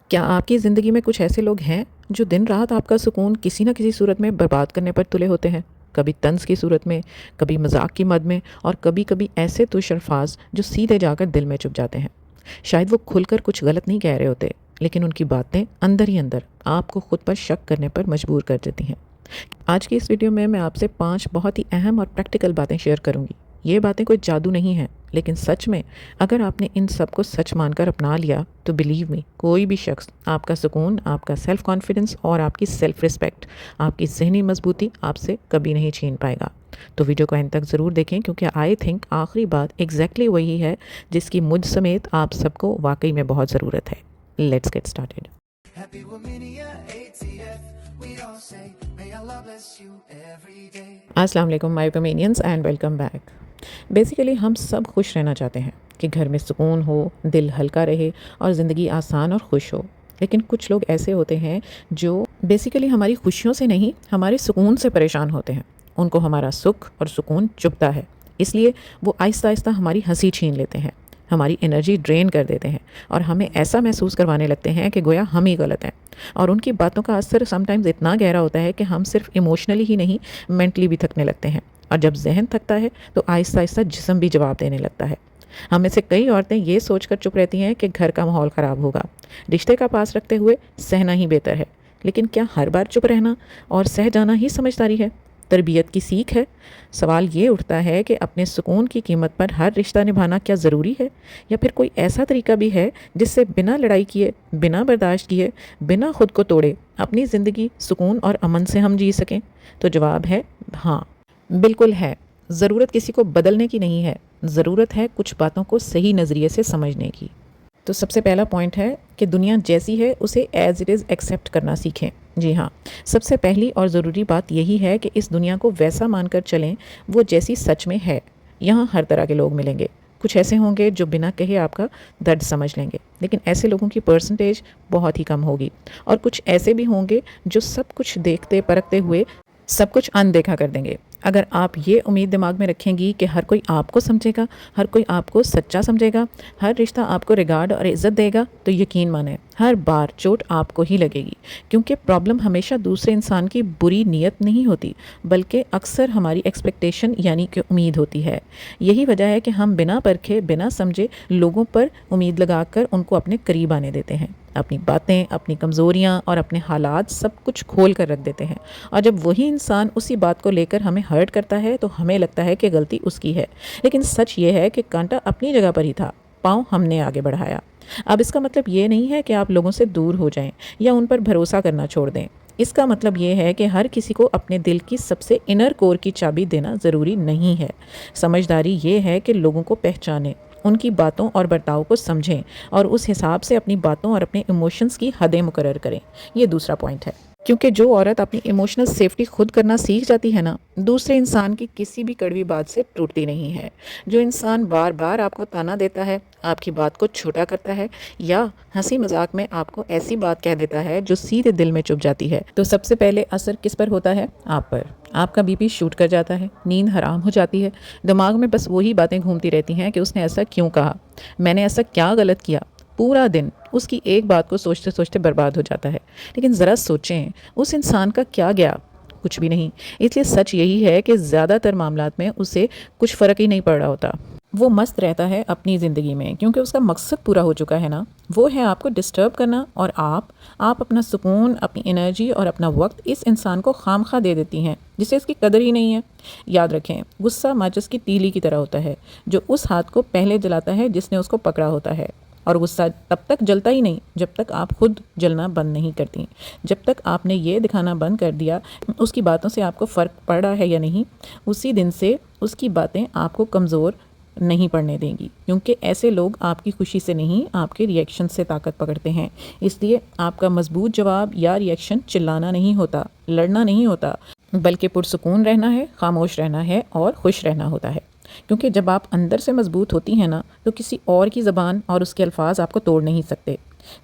क्या आपकी ज़िंदगी में कुछ ऐसे लोग हैं जो दिन रात आपका सुकून किसी न किसी सूरत में बर्बाद करने पर तुले होते हैं? कभी तंज़ की सूरत में, कभी मजाक की मद में और कभी कभी ऐसे तुच्छ अल्फाज जो सीधे जाकर दिल में चुभ जाते हैं। शायद वो खुलकर कुछ गलत नहीं कह रहे होते, लेकिन उनकी बातें अंदर ही अंदर आपको खुद पर शक करने पर मजबूर कर देती हैं। आज की इस वीडियो में मैं आपसे 5 बहुत ही अहम और प्रैक्टिकल बातें शेयर करूंगी। ये बातें कोई जादू नहीं है, लेकिन सच में अगर आपने इन सब को सच मानकर अपना लिया तो बिलीव मी, कोई भी शख्स आपका सुकून, आपका सेल्फ कॉन्फिडेंस और आपकी सेल्फ रिस्पेक्ट, आपकी ज़हनी मजबूती आपसे कभी नहीं छीन पाएगा। तो वीडियो को एंड तक ज़रूर देखें, क्योंकि आई थिंक आखिरी बात एग्जैक्टली वही है जिसकी मुझ समेत आप सबको वाकई में बहुत ज़रूरत है। Let's get started. अस्सलाम वालेकुम my womenians and welcome back. Basically हम सब खुश रहना चाहते हैं कि घर में सुकून हो, दिल हल्का रहे और ज़िंदगी आसान और खुश हो। लेकिन कुछ लोग ऐसे होते हैं जो बेसिकली हमारी खुशियों से नहीं, हमारे सुकून से परेशान होते हैं। उनको हमारा सुख और सुकून चुभता है, इसलिए वो आहिस्ता आहिस्ता हमारी हंसी छीन लेते हैं, हमारी एनर्जी ड्रेन कर देते हैं और हमें ऐसा महसूस करवाने लगते हैं कि गोया हम ही गलत हैं। और उनकी बातों का असर समटाइम्स इतना गहरा होता है कि हम सिर्फ इमोशनली ही नहीं, मेंटली भी थकने लगते हैं। और जब जहन थकता है तो आहिस्ता आहिस्ता जिस्म भी जवाब देने लगता है। हम में से कई औरतें ये सोचकर चुप रहती हैं कि घर का माहौल ख़राब होगा, रिश्ते का पास रखते हुए सहना ही बेहतर है। लेकिन क्या हर बार चुप रहना और सह जाना ही समझदारी है, तरबियत की सीख है? सवाल ये उठता है कि अपने सुकून की कीमत पर हर रिश्ता निभाना क्या ज़रूरी है, या फिर कोई ऐसा तरीका भी है जिससे बिना लड़ाई किए, बिना बर्दाश्त किए, बिना खुद को तोड़े अपनी ज़िंदगी सुकून और अमन से हम जी सकें? तो जवाब है हाँ, बिल्कुल है। ज़रूरत किसी को बदलने की नहीं है, ज़रूरत है कुछ बातों को सही नज़रिए से समझने की। तो सबसे पहला पॉइंट है कि दुनिया जैसी है उसे एज़ इट इज़ एक्सेप्ट करना सीखें। जी हाँ, सबसे पहली और ज़रूरी बात यही है कि इस दुनिया को वैसा मानकर चलें वो जैसी सच में है। यहाँ हर तरह के लोग मिलेंगे। कुछ ऐसे होंगे जो बिना कहे आपका दर्द समझ लेंगे, लेकिन ऐसे लोगों की परसेंटेज बहुत ही कम होगी। और कुछ ऐसे भी होंगे जो सब कुछ देखते परखते हुए सब कुछ अनदेखा कर देंगे। अगर आप ये उम्मीद दिमाग में रखेंगी कि हर कोई आपको समझेगा, हर कोई आपको सच्चा समझेगा, हर रिश्ता आपको रिगार्ड और इज़्ज़त देगा, तो यकीन माने हर बार चोट आपको ही लगेगी। क्योंकि प्रॉब्लम हमेशा दूसरे इंसान की बुरी नीयत नहीं होती, बल्कि अक्सर हमारी एक्सपेक्टेशन यानी कि उम्मीद होती है। यही वजह है कि हम बिना परखे, बिना समझे लोगों पर उम्मीद लगाकर उनको अपने करीब आने देते हैं। अपनी बातें, अपनी कमज़ोरियाँ और अपने हालात सब कुछ खोल कर रख देते हैं। और जब वही इंसान उसी बात को लेकर हमें हर्ट करता है तो हमें लगता है कि गलती उसकी है। लेकिन सच ये है कि कांटा अपनी जगह पर ही था, पाँव हमने आगे बढ़ाया। अब इसका मतलब ये नहीं है कि आप लोगों से दूर हो जाएं या उन पर भरोसा करना छोड़ दें। इसका मतलब ये है कि हर किसी को अपने दिल की सबसे इनर कोर की चाबी देना ज़रूरी नहीं है। समझदारी ये है कि लोगों को पहचानें, उनकी बातों और बर्ताव को समझें और उस हिसाब से अपनी बातों और अपने इमोशंस की हदें मुकर्रर करें। ये दूसरा पॉइंट है। क्योंकि जो औरत अपनी इमोशनल सेफ्टी खुद करना सीख जाती है ना, दूसरे इंसान की किसी भी कड़वी बात से टूटती नहीं है। जो इंसान बार बार आपको ताना देता है, आपकी बात को छोटा करता है या हंसी मजाक में आपको ऐसी बात कह देता है जो सीधे दिल में चुभ जाती है, तो सबसे पहले असर किस पर होता है? आप पर। आपका बीपी शूट कर जाता है, नींद हराम हो जाती है, दिमाग में बस वही बातें घूमती रहती हैं कि उसने ऐसा क्यों कहा, मैंने ऐसा क्या गलत किया। पूरा दिन उसकी एक बात को सोचते सोचते बर्बाद हो जाता है। लेकिन ज़रा सोचें, उस इंसान का क्या गया? कुछ भी नहीं। इसलिए सच यही है कि ज़्यादातर मामलात में उसे कुछ फ़र्क ही नहीं पड़ रहा होता। वो मस्त रहता है अपनी ज़िंदगी में, क्योंकि उसका मकसद पूरा हो चुका है ना, वो है आपको डिस्टर्ब करना। और आप अपना सुकून, अपनी एनर्जी और अपना वक्त इस इंसान को खामखा दे देती हैं जिसे इसकी कदर ही नहीं है। याद रखें, गुस्सा माचिस की तीली की तरह होता है जो उस हाथ को पहले जलाता है जिसने उसको पकड़ा होता है। और गुस्सा तब तक जलता ही नहीं जब तक आप खुद जलना बंद नहीं करती। जब तक आपने ये दिखाना बंद कर दिया उसकी बातों से आपको फ़र्क पड़ रहा है या नहीं, उसी दिन से उसकी बातें आपको कमज़ोर नहीं पड़ने देंगी। क्योंकि ऐसे लोग आपकी खुशी से नहीं, आपके रिएक्शन से ताकत पकड़ते हैं। इसलिए आपका मजबूत जवाब या रिएक्शन चिल्लाना नहीं होता, लड़ना नहीं होता, बल्कि पुरसुकून रहना है, खामोश रहना है और खुश रहना होता है। क्योंकि जब आप अंदर से मजबूत होती हैं ना, तो किसी और की ज़बान और उसके अल्फाज आपको तोड़ नहीं सकते।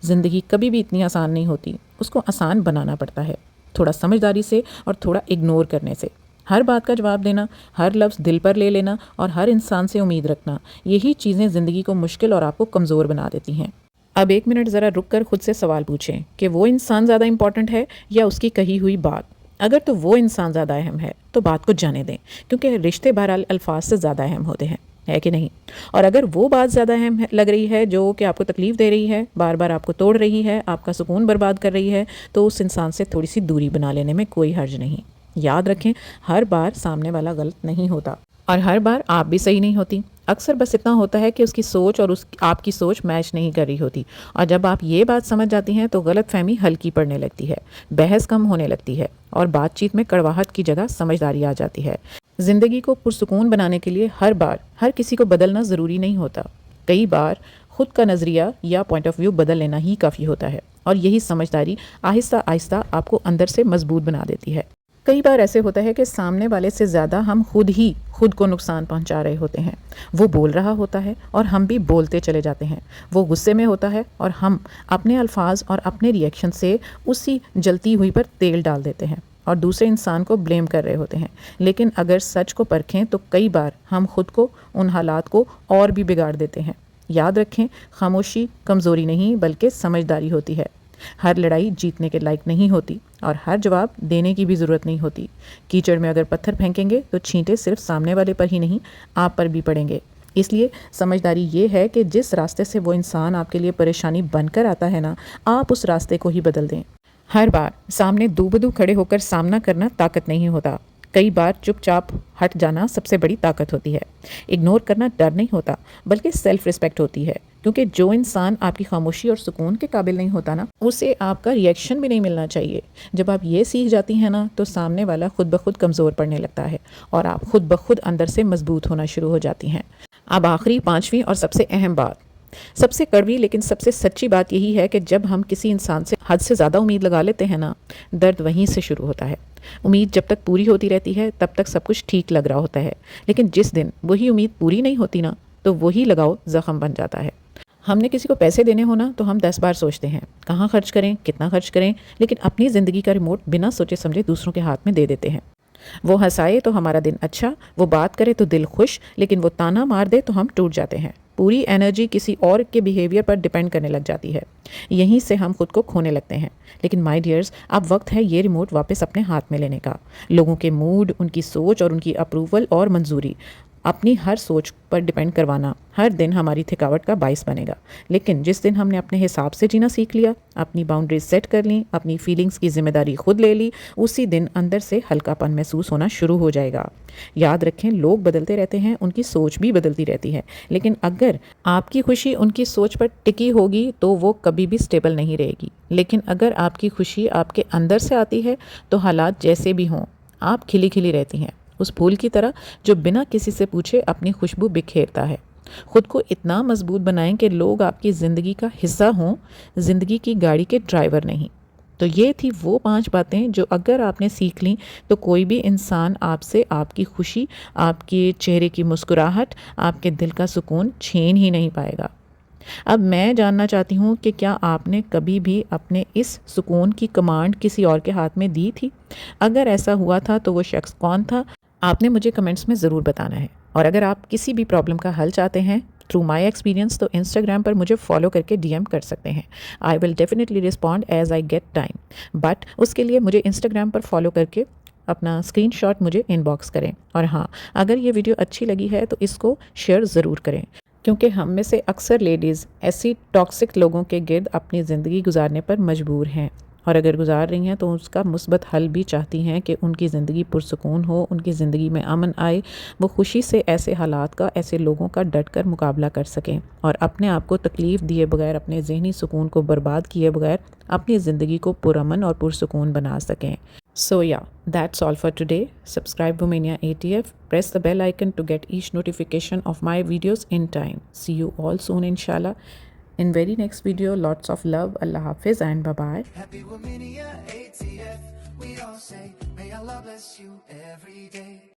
ज़िंदगी कभी भी इतनी आसान नहीं होती, उसको आसान बनाना पड़ता है, थोड़ा समझदारी से और थोड़ा इग्नोर करने से। हर बात का जवाब देना, हर लफ्ज़ दिल पर ले लेना और हर इंसान से उम्मीद रखना, यही चीज़ें ज़िंदगी को मुश्किल और आपको कमज़ोर बना देती हैं। اب ایک منٹ ذرا رک کر خود سے سوال پوچھیں کہ وہ انسان زیادہ امپورٹنٹ ہے یا اس کی کہی ہوئی بات. اگر تو وہ انسان زیادہ اہم ہے تو بات کو جانے دیں، کیونکہ رشتے بہرحال الفاظ سے زیادہ اہم ہوتے ہیں، ہے کہ نہیں؟ اور اگر وہ بات زیادہ اہم لگ رہی ہے جو کہ آپ کو تکلیف دے رہی ہے، بار بار آپ کو توڑ رہی ہے، آپ کا سکون برباد کر رہی ہے، تو اس انسان سے تھوڑی سی دوری بنا لینے میں کوئی حرج نہیں. یاد رکھیں، ہر بار سامنے والا غلط نہیں ہوتا اور ہر بار آپ بھی صحیح نہیں ہوتی. اکثر بس اتنا ہوتا ہے کہ اس کی سوچ اور آپ کی سوچ میچ نہیں کر رہی ہوتی، اور جب آپ یہ بات سمجھ جاتی ہیں تو غلط فہمی ہلکی پڑنے لگتی ہے، بحث کم ہونے لگتی ہے اور بات چیت میں کڑواہٹ کی جگہ سمجھداری آ جاتی ہے. زندگی کو پرسکون بنانے کے لیے ہر بار ہر کسی کو بدلنا ضروری نہیں ہوتا. کئی بار خود کا نظریہ یا پوائنٹ آف ویو بدل لینا ہی کافی ہوتا ہے، اور یہی سمجھداری آہستہ آہستہ آپ کو اندر سے مضبوط بنا دیتی ہے. کئی بار ایسے ہوتا ہے کہ سامنے والے سے زیادہ ہم خود ہی خود کو نقصان پہنچا رہے ہوتے ہیں. وہ بول رہا ہوتا ہے اور ہم بھی بولتے چلے جاتے ہیں. وہ غصے میں ہوتا ہے اور ہم اپنے الفاظ اور اپنے ری ایکشن سے اسی جلتی ہوئی پر تیل ڈال دیتے ہیں اور دوسرے انسان کو بلیم کر رہے ہوتے ہیں. لیکن اگر سچ کو پرکھیں تو کئی بار ہم خود کو، ان حالات کو اور بھی بگاڑ دیتے ہیں. یاد رکھیں، خاموشی کمزوری نہیں بلکہ سمجھداری ہوتی ہے. ہر لڑائی جیتنے کے لائق نہیں ہوتی اور ہر جواب دینے کی بھی ضرورت نہیں ہوتی. کیچڑ میں اگر پتھر پھینکیں گے تو چھینٹے صرف سامنے والے پر ہی نہیں، آپ پر بھی پڑیں گے. اس لیے سمجھداری یہ ہے کہ جس راستے سے وہ انسان آپ کے لیے پریشانی بن کر آتا ہے نا، آپ اس راستے کو ہی بدل دیں. ہر بار سامنے دو بدو کھڑے ہو کر سامنا کرنا طاقت نہیں ہوتا. کئی بار چپ چاپ ہٹ جانا سب سے بڑی طاقت ہوتی ہے. اگنور کرنا ڈر نہیں ہوتا بلکہ سیلف رسپیکٹ ہوتی ہے، کیونکہ جو انسان آپ کی خاموشی اور سکون کے قابل نہیں ہوتا نا، اسے آپ کا ری ایکشن بھی نہیں ملنا چاہیے. جب آپ یہ سیکھ جاتی ہیں نا تو سامنے والا خود بخود کمزور پڑنے لگتا ہے اور آپ خود بخود اندر سے مضبوط ہونا شروع ہو جاتی ہیں. اب آخری، پانچویں اور سب سے اہم بات، سب سے کڑوی لیکن سب سے سچی بات یہی ہے کہ جب ہم کسی انسان سے حد سے زیادہ امید لگا لیتے ہیں نا، درد وہیں سے شروع ہوتا ہے. امید جب تک پوری ہوتی رہتی ہے تب تک سب کچھ ٹھیک لگ رہا ہوتا ہے، لیکن جس دن وہی امید پوری نہیں ہوتی نا، تو وہی لگاؤ زخم بن جاتا ہے. ہم نے کسی کو پیسے دینے ہونا تو ہم 10 بار سوچتے ہیں کہاں خرچ کریں، کتنا خرچ کریں، لیکن اپنی زندگی کا ریموٹ بنا سوچے سمجھے دوسروں کے ہاتھ میں دے دیتے ہیں. وہ ہنسائے تو ہمارا دن اچھا، وہ بات کرے تو دل خوش، لیکن وہ تانا مار دے تو ہم ٹوٹ جاتے ہیں. پوری انرجی کسی اور کے بیہیویئر پر ڈیپینڈ کرنے لگ جاتی ہے. یہیں سے ہم خود کو کھونے لگتے ہیں. لیکن مائی ڈیئرز، اب وقت ہے یہ ریموٹ واپس اپنے ہاتھ میں لینے کا. لوگوں کے موڈ، ان کی سوچ اور ان کی اپروول اور منظوری اپنی ہر سوچ پر ڈیپینڈ کروانا ہر دن ہماری تھکاوٹ کا باعث بنے گا. لیکن جس دن ہم نے اپنے حساب سے جینا سیکھ لیا، اپنی باؤنڈریز سیٹ کر لیں، اپنی فیلنگز کی ذمہ داری خود لے لی، اسی دن اندر سے ہلکا پن محسوس ہونا شروع ہو جائے گا. یاد رکھیں، لوگ بدلتے رہتے ہیں، ان کی سوچ بھی بدلتی رہتی ہے، لیکن اگر آپ کی خوشی ان کی سوچ پر ٹکی ہوگی تو وہ کبھی بھی سٹیبل نہیں رہے گی. لیکن اگر آپ کی خوشی آپ کے اندر سے آتی ہے تو حالات جیسے بھی ہوں آپ کھلی کھلی رہتی ہیں، اس پھول کی طرح جو بنا کسی سے پوچھے اپنی خوشبو بکھیرتا ہے. خود کو اتنا مضبوط بنائیں کہ لوگ آپ کی زندگی کا حصہ ہوں، زندگی کی گاڑی کے ڈرائیور نہیں. تو یہ تھی وہ 5 باتیں جو اگر آپ نے سیکھ لیں تو کوئی بھی انسان آپ سے آپ کی خوشی، آپ کے چہرے کی مسکراہٹ، آپ کے دل کا سکون چھین ہی نہیں پائے گا. اب میں جاننا چاہتی ہوں کہ کیا آپ نے کبھی بھی اپنے اس سکون کی کمانڈ کسی اور کے ہاتھ میں دی تھی؟ اگر ایسا ہوا تھا تو وہ شخص کون تھا؟ آپ نے مجھے کمنٹس میں ضرور بتانا ہے. اور اگر آپ کسی بھی پرابلم کا حل چاہتے ہیں تھرو مائی ایکسپیرینس تو انسٹاگرام پر مجھے فالو کر کے DM کر سکتے ہیں. I will definitely respond as I get time. But اس کے لیے مجھے انسٹاگرام پر فالو کر کے اپنا اسکرین شاٹ مجھے ان باکس کریں. اور ہاں، اگر یہ ویڈیو اچھی لگی ہے تو اس کو شیئر ضرور کریں، کیونکہ ہم میں سے اکثر لیڈیز ایسی ٹاکسک لوگوں کے گرد اپنی زندگی گزارنے پر مجبور ہیں، اور اگر گزار رہی ہیں تو اس کا مثبت حل بھی چاہتی ہیں کہ ان کی زندگی پرسکون ہو، ان کی زندگی میں امن آئے، وہ خوشی سے ایسے حالات کا، ایسے لوگوں کا ڈٹ کر مقابلہ کر سکیں اور اپنے آپ کو تکلیف دیے بغیر، اپنے ذہنی سکون کو برباد کیے بغیر اپنی زندگی کو پرامن اور پرسکون بنا سکیں. So yeah, that's all for today. Subscribe Romania ATF. Press the bell icon to get each notification of my videos in time. See you all soon, inshallah. In very next video, lots of love. Allah Hafiz and bye-bye. Happy Romania ATF. We all say, may Allah bless you every day.